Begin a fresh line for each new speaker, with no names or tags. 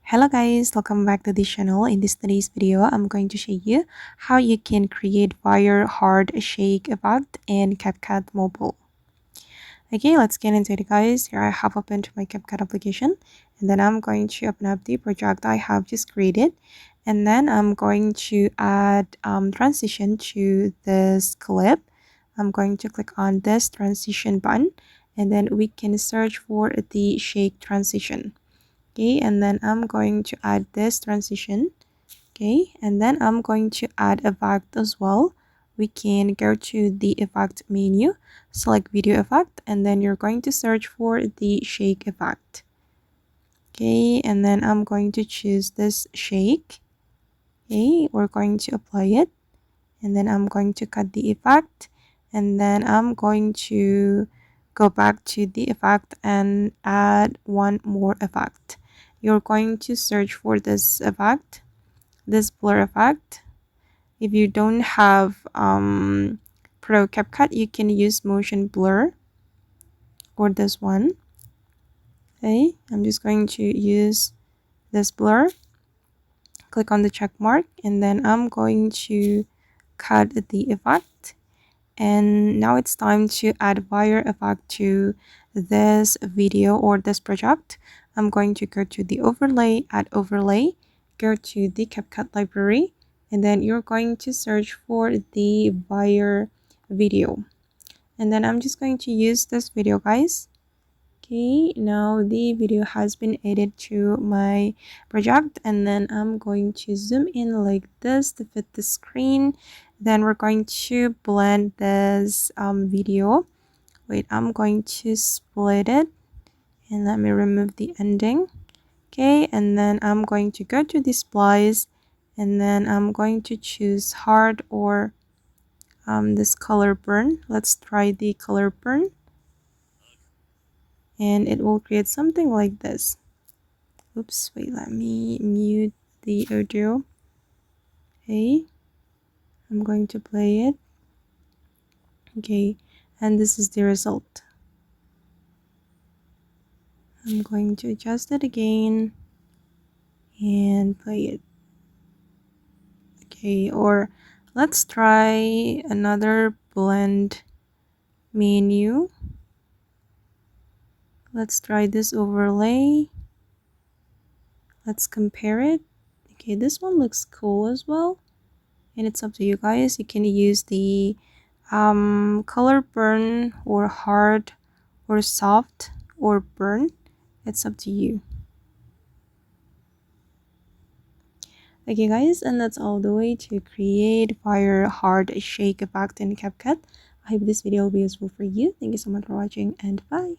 Hello guys, welcome back to this channel. In today's video, I'm going to show you how you can create fire hard shake effect in CapCut Mobile. Okay, let's get into it guys. Here I have opened my CapCut application and then I'm going to open up the project I have just created, and then I'm going to add transition to this clip. I'm going to click on this transition button and then we can search for the shake transition. Okay, and then I'm going to add this transition. Okay, and then I'm going to add effect as well. We can go to the effect menu, select video effect, and then you're going to search for the shake effect. Okay, and then I'm going to choose this shake. Okay, we're going to apply it, and then I'm going to cut the effect, and then I'm going to go back to the effect and add one more effect. You're going to search for this effect, this blur effect. If you don't have Pro CapCut, you can use motion blur or this one. Okay, I'm just going to use this blur. Click on the check mark, and then I'm going to cut the effect. And now it's time to add fire effect to this video or this project. I'm going to go to the overlay, add overlay, go to the CapCut library, and then you're going to search for the fire video. And then I'm just going to use this video guys. Okay, now the video has been added to my project, and then I'm going to zoom in like this to fit the screen. Then we're going to blend this video. Wait, I'm going to split it and let me remove the ending. Okay, and then I'm going to go to the splice, and then I'm going to choose hard or this color burn. Let's try the color burn, and it will create something like this. Oops, wait, let me mute the audio. Okay, I'm going to play it. Okay, and this is the result. I'm going to adjust it again and play it. Okay, or let's try another blend menu. Let's try this overlay. Let's compare it. Okay, this one looks cool as well, and it's up to you guys. You can use the color burn or hard or soft or burn. It's up to you. Okay guys, and that's all the way to create fire hard shake effect in CapCut. I hope this video will be useful for you. Thank you so much for watching, and bye.